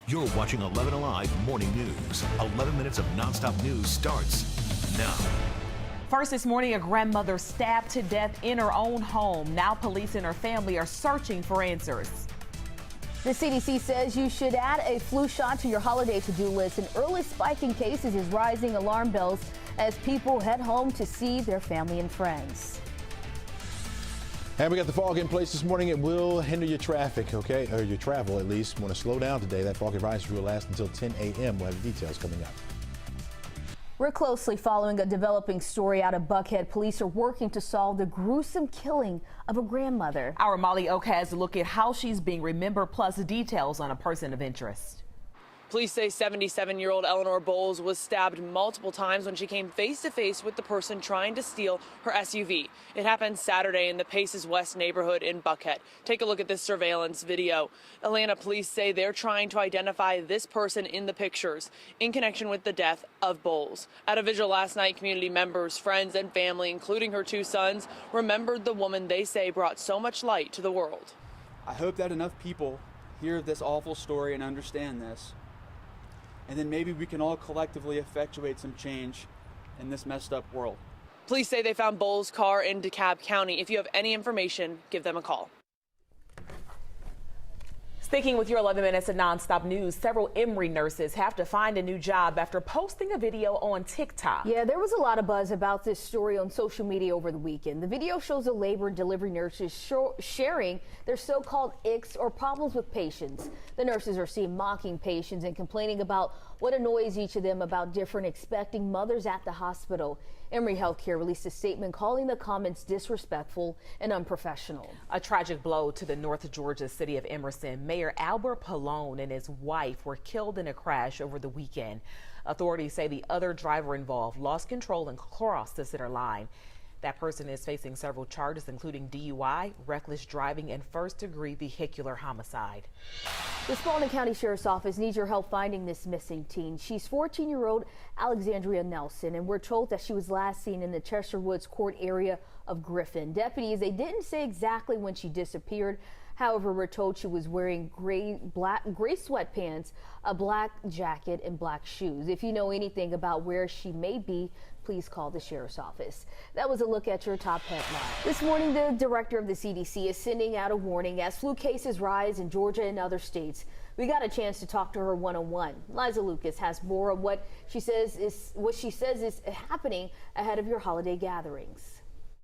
You're watching 11 Alive Morning News. 11 minutes of nonstop news starts now. First this morning, a grandmother stabbed to death in her own home. Now police and her family are searching for answers. The CDC says you should add a flu shot to your holiday to-do list. An early spike in cases is rising alarm bells as people head home to see their family and friends. And we got the fog in place this morning. It will hinder your traffic, okay, or your travel at least. Want to slow down today. That fog advisory will last until 10 a.m. We'll have details coming up. We're closely following a developing story out of Buckhead. Police are working to solve the gruesome killing of a grandmother. Our Molly Oak has a look at how she's being remembered, plus details on a person of interest. Police say 77-year-old Eleanor Bowles was stabbed multiple times when she came face-to-face with the person trying to steal her SUV. It happened Saturday in the Paces West neighborhood in Buckhead. Take a look at this surveillance video. Atlanta police say they're trying to identify this person in the pictures in connection with the death of Bowles. At a vigil last night, community members, friends, and family, including her two sons, remembered the woman they say brought so much light to the world. I hope that enough people hear this awful story and understand this. And then maybe we can all collectively effectuate some change in this messed up world. Police say they found Bowles' car in DeKalb County. If you have any information, give them a call. Sticking with your 11 minutes of nonstop news, several Emory nurses have to find a new job after posting a video on TikTok. Yeah, there was a lot of buzz about this story on social media over the weekend. The video shows a labor and delivery nurses sharing their so-called icks or problems with patients. The nurses are seen mocking patients and complaining about what annoys each of them about different expecting mothers at the hospital. Emory Healthcare released a statement calling the comments disrespectful and unprofessional. A tragic blow to the North Georgia city of Emerson. Mayor Albert Pallone and his wife were killed in a crash over the weekend. Authorities say the other driver involved lost control and crossed the center line. That person is facing several charges, including DUI, reckless driving, and first-degree vehicular homicide. The Spalding County Sheriff's Office needs your help finding this missing teen. She's 14-year-old Alexandria Nelson, and we're told that she was last seen in the Chester Woods Court area of Griffin. Deputies, they didn't say exactly when she disappeared. However, we're told she was wearing gray sweatpants, a black jacket, and black shoes. If you know anything about where she may be, please call the Sheriff's Office. That was a look at your top headline. This morning, the director of the CDC is sending out a warning as flu cases rise in Georgia and other states. We got a chance to talk to her one-on-one. Liza Lucas has more of what she says is happening ahead of your holiday gatherings.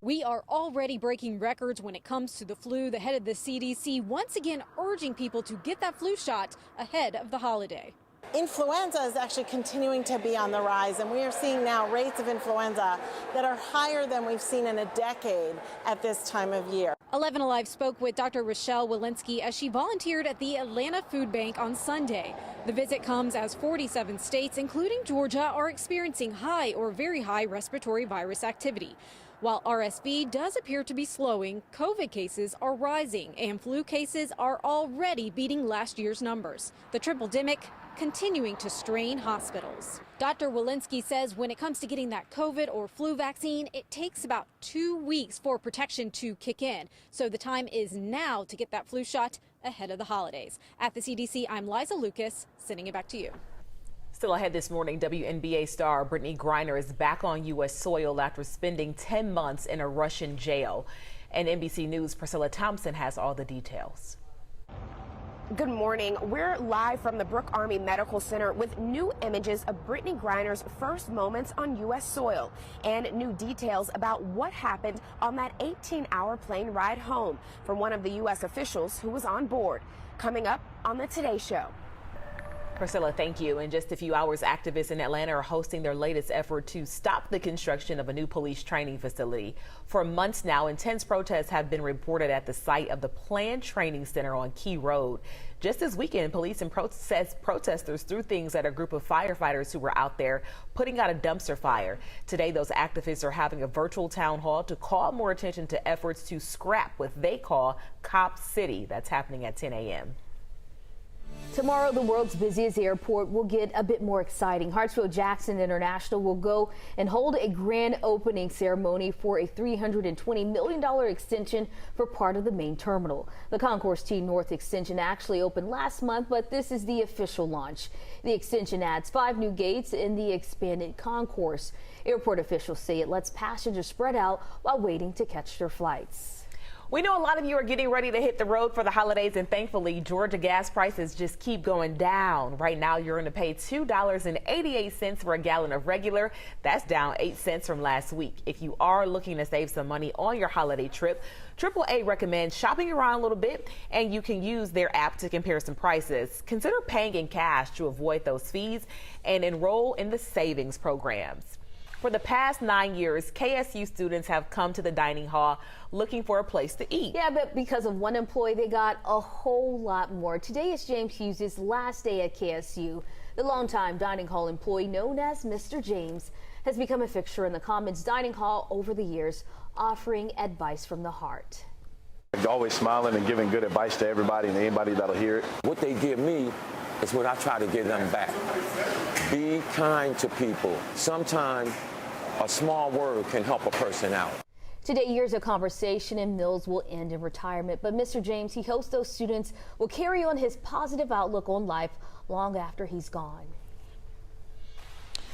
We are already breaking records when it comes to the flu. The head of the CDC once again urging people to get that flu shot ahead of the holiday. Influenza is actually continuing to be on the rise, and we are seeing now rates of influenza that are higher than we've seen in a decade at this time of year. 11 Alive spoke with Dr. Rochelle Walensky as she volunteered at the Atlanta Food Bank on Sunday. The visit comes as 47 states, including Georgia, are experiencing high or very high respiratory virus activity. While RSV does appear to be slowing, COVID cases are rising and flu cases are already beating last year's numbers. The triple-demic continuing to strain hospitals. Dr. Walensky says when it comes to getting that COVID or flu vaccine, it takes about 2 weeks for protection to kick in. So the time is now to get that flu shot ahead of the holidays. At the CDC, I'm Liza Lucas, sending it back to you. Still ahead this morning, WNBA star Brittany Griner is back on U.S. soil after spending 10 months in a Russian jail. And NBC News' Priscilla Thompson has all the details. Good morning. We're live from the Brooke Army Medical Center with new images of Brittany Griner's first moments on U.S. soil and new details about what happened on that 18-hour plane ride home from one of the U.S. officials who was on board. Coming up on the Today Show. Priscilla, thank you. In just a few hours, activists in Atlanta are hosting their latest effort to stop the construction of a new police training facility. For months now, intense protests have been reported at the site of the planned training center on Key Road. Just this weekend, police and protesters threw things at a group of firefighters who were out there putting out a dumpster fire. Today, those activists are having a virtual town hall to call more attention to efforts to scrap what they call Cop City. That's happening at 10 a.m. Tomorrow, the world's busiest airport will get a bit more exciting. Hartsfield-Jackson International will go and hold a grand opening ceremony for a $320 million extension for part of the main terminal. The Concourse T North extension actually opened last month, but this is the official launch. The extension adds 5 new gates in the expanded concourse. Airport officials say it lets passengers spread out while waiting to catch their flights. We know a lot of you are getting ready to hit the road for the holidays, and thankfully, Georgia gas prices just keep going down. Right now, you're going to pay $2.88 for a gallon of regular. That's down 8 cents from last week. If you are looking to save some money on your holiday trip, AAA recommends shopping around a little bit, and you can use their app to compare some prices. Consider paying in cash to avoid those fees and enroll in the savings programs. For the past 9 years, KSU students have come to the dining hall looking for a place to eat. Yeah, but because of one employee, they got a whole lot more. Today is James Hughes' last day at KSU. The longtime dining hall employee known as Mr. James has become a fixture in the Commons dining hall over the years, offering advice from the heart. Always smiling and giving good advice to everybody and anybody that'll hear it. What they give me is what I try to give them back. Be kind to people. Sometimes a small word can help a person out. Today, years of conversation and meals will end in retirement, but Mr. James, he hopes those students will carry on his positive outlook on life long after he's gone.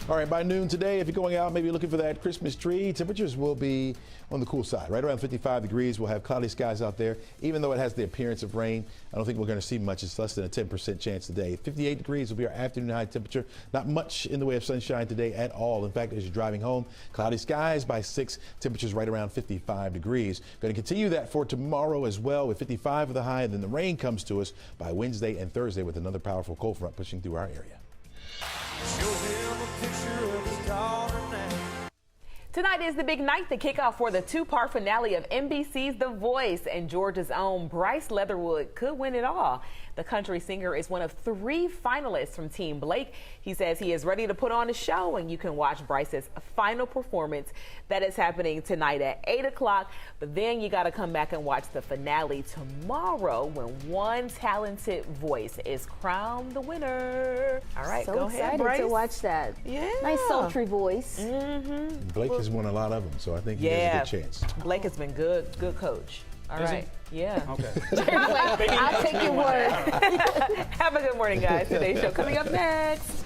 All right, by noon today, if you're going out, maybe looking for that Christmas tree, temperatures will be on the cool side, right around 55 degrees. We'll have cloudy skies out there. Even though it has the appearance of rain, I don't think we're going to see much. It's less than a 10% chance today. 58 degrees will be our afternoon high temperature. Not much in the way of sunshine today at all. In fact, as you're driving home, cloudy skies by 6, temperatures right around 55 degrees. Going to continue that for tomorrow as well with 55 of the high, and then the rain comes to us by Wednesday and Thursday with another powerful cold front pushing through our area. Tonight is the big night, the kickoff for the 2-part finale of NBC's The Voice, and Georgia's own Bryce Leatherwood could win it all. The country singer is one of 3 finalists from Team Blake. He says he is ready to put on a show, and you can watch Bryce's final performance. That is happening tonight at 8 o'clock, but then you got to come back and watch the finale tomorrow when one talented voice is crowned the winner. All right, so go ahead, Bryce. excited to watch that. Yeah. Nice sultry voice. Blake has won a lot of them, so I think he has a good chance. Blake has been good coach. All right. Yeah. Okay. I'll take your word. Have a good morning, guys. Today's show coming up next.